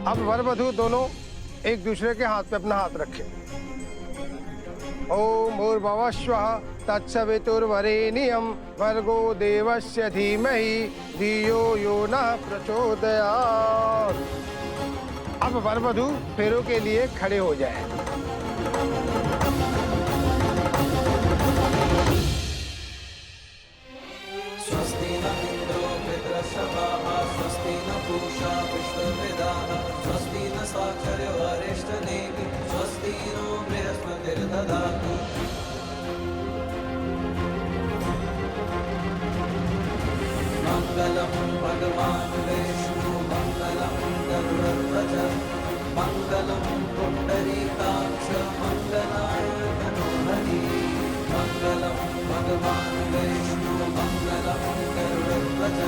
अब वर वधू दोनों एक दूसरे के हाथ पे अपना हाथ रखें। ओम भूर्भुवस्वः तत्सवितुर्वरेण्यं भर्गो देवस्य धीमहि धियो यो नः प्रचोदयात्। अब वर वधू फेरों के लिए खड़े हो जाएं। स्वस्ति न इंद्रो वृत्रशवाः स्वस्ति न पूषा विश्ववेदाः स्वस्ति न साक्षर्यो अरिष्टनेमिः स्वस्ति नो बृहस्पतिर्दधातु। मंगलम भगवान् विष्णु मंगलम गरुड़ध्वज मंगलम पुंडरीकाक्ष मंगलाय तनोहरि मंगलम भगवान् विष्णु मंगलम गरुड़ध्वज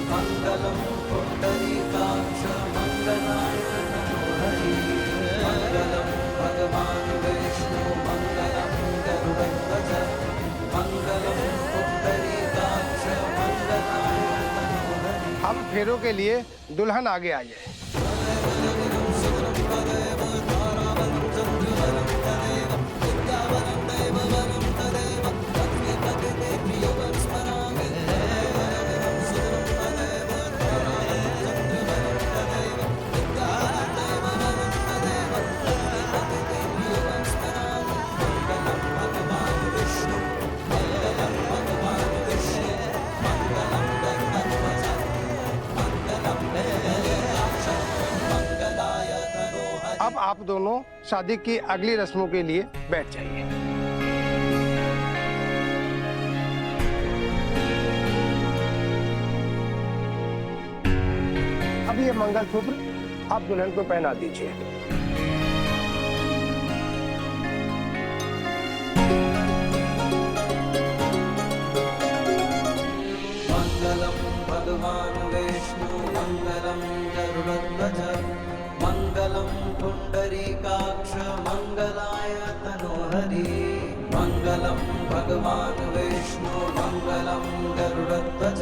मंगलम पुंडरीकाक्ष मंगलाय तनोहरि मंगलम भगवान् विष्णु मंगलम गरुड़ध्वज मंगलम पुंडरीकाक्ष मंगलाय तनोहरि। अब फेरों के लिए दुल्हन आगे आ जाए। अब आप दोनों शादी की अगली रस्मों के लिए बैठ जाइए। अब ये मंगलसूत्र आप दुल्हन को पहना दीजिए। मंगलम भगवान् विष्णु मंगलम गरुड़ध्वज मंगलम पुंडरीकाक्ष मंगलाय तनोहरि मंगलम भगवान् विष्णु मंगलम गरुड़ध्वज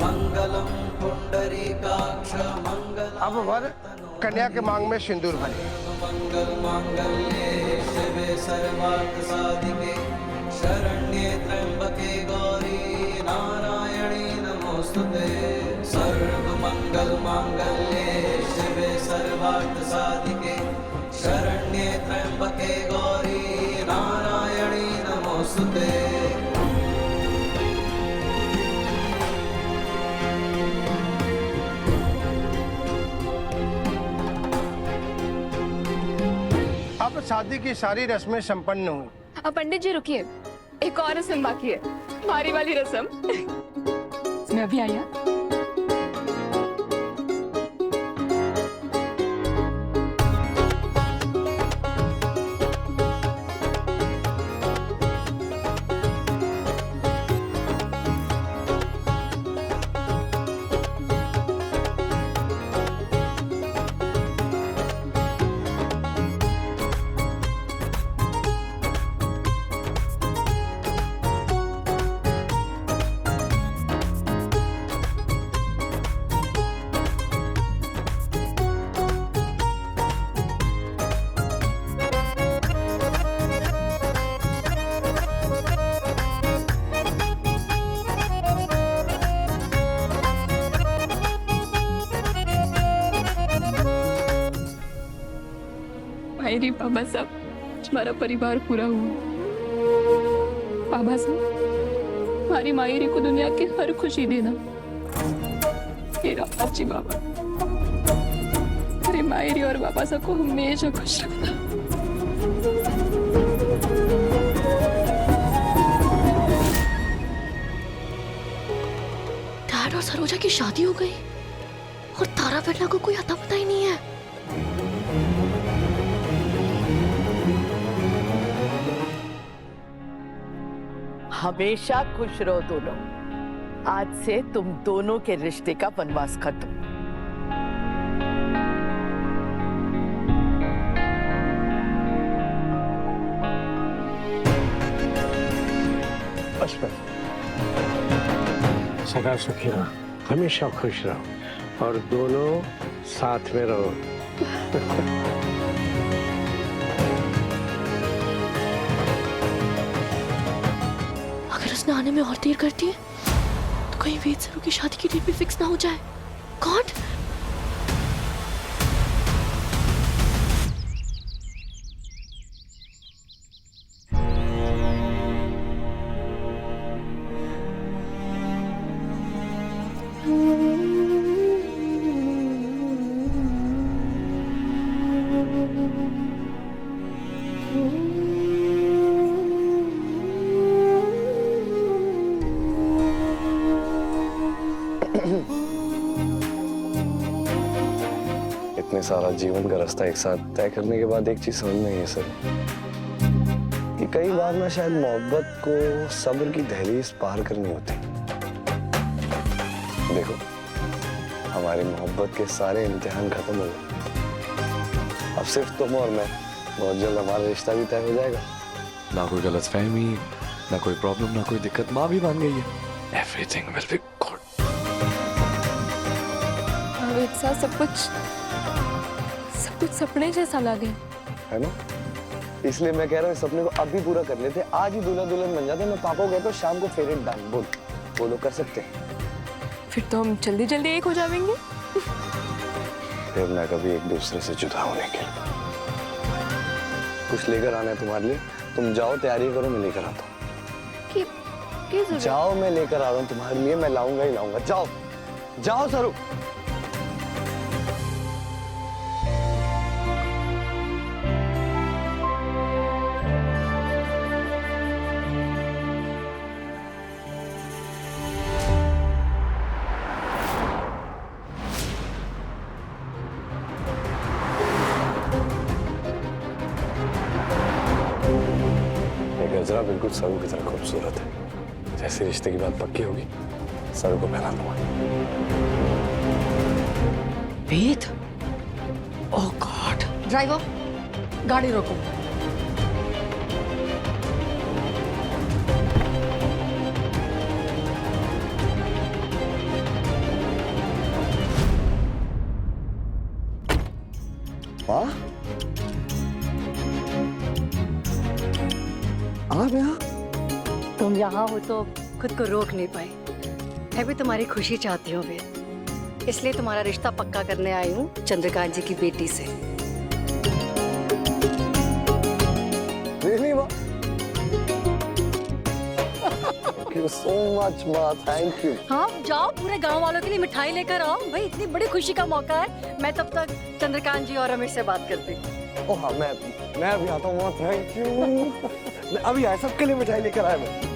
मंगलम पुंडरीकाक्ष मंगल। अब वर कन्या के मांग में सिंदूर भरे। मंगल मांगल्ये शिवे सर्वार्थ साधिके शरण्ये त्र्यंबके गौरी नारायणी नमोस्तुते। सर्व मंगल मांगल्ये शिवे सर्वार्थ साधिके शरण्ये त्र्यंबके गौरी नारायणी नमोस्तुते। अब शादी की सारी रस्में संपन्न हुई। अब पंडित जी रुकिए, एक और रस्म बाकी है, हमारी वाली रस्म। मैं अभी आया। मेरी बाबा साहब, हमारा परिवार पूरा हुआ। बाबा साहब, हमारी मायरी को दुनिया की हर खुशी देना। मेरा अच्छी बाबा, मेरे मायरी और बाबा साहब को हमेशा खुश रखना। डैड और सरोजा की शादी हो गई और तारा बिरला को कोई अता पता ही नहीं है। हमेशा खुश रहो दोनों। आज से तुम दोनों के रिश्ते का वनवास खत्म। बस बस, सदा सुखी रहो, हमेशा खुश रहो और दोनों साथ में रहो। अगर उसने आने में और देर करती है तो कहीं वेद सरू की शादी की डेट भी फिक्स ना हो जाए। गॉड। इतने सारा जीवन का रास्ता एक साथ तय करने के बाद एक चीज समझ में आई है सर कि कई बार ना शायद मोहब्बत को सब्र की दहलीज पार करनी होती। देखो हमारी मोहब्बत के सारे इम्तिहान खत्म हो गए। अब सिर्फ तुम और मैं, बहुत जल्द हमारा रिश्ता भी तय हो जाएगा। ना कोई गलतफहमी, ना कोई प्रॉब्लम, ना कोई दिक्कत। माँ भी मान गई है। Everything will be good. एक साथ सब कुछ सपने जैसा लगे है ना? इसलिए मैं कह रहा हूँ इस सपने को अभी पूरा कर लेते। आज ही दूल्हा दुल्हन बन जाते। मैं पापा को कहता हूँ शाम को फेरे डाल। बोल वो लोग कर सकते हैं। फिर तो हम जल्दी जल्दी एक हो जाएंगे। फिर ना कभी एक दूसरे से जुदा होने के लिए। कुछ लेकर आना है तुम्हारे लिए। तुम जाओ, तैयारी करो, मैं लेकर आता हूँ। जाओ, मैं लेकर आ रहा हूँ तुम्हारे लिए। मैं लाऊंगा ही लाऊंगा। जाओ जाओ सरू। गजरा बिल्कुल सरू की तरह खूबसूरत है। जैसे रिश्ते की बात पक्की होगी सरू को पहना दूंगा। वेद। ओह गॉड। ड्राइवर गाड़ी रोको। हाँ? तुम यहाँ हो तो खुद को रोक नहीं पाए। मैं भी तुम्हारी खुशी चाहती हूँ वेद, इसलिए तुम्हारा रिश्ता पक्का करने आई हूँ चंद्रकांत जी की बेटी से। Really, Ma? Thank you so much, Ma. Thank you. हाँ जाओ, पूरे गांव वालों के लिए मिठाई लेकर आओ। भाई इतनी बड़ी खुशी का मौका है। मैं तब तक चंद्रकांत जी और रमेश से बात करती हूँ। ओह हाँ, मैं अभी आता हूँ। Thank you. मैं अभी आया, सबके लिए मिठाई लेकर आया मैं।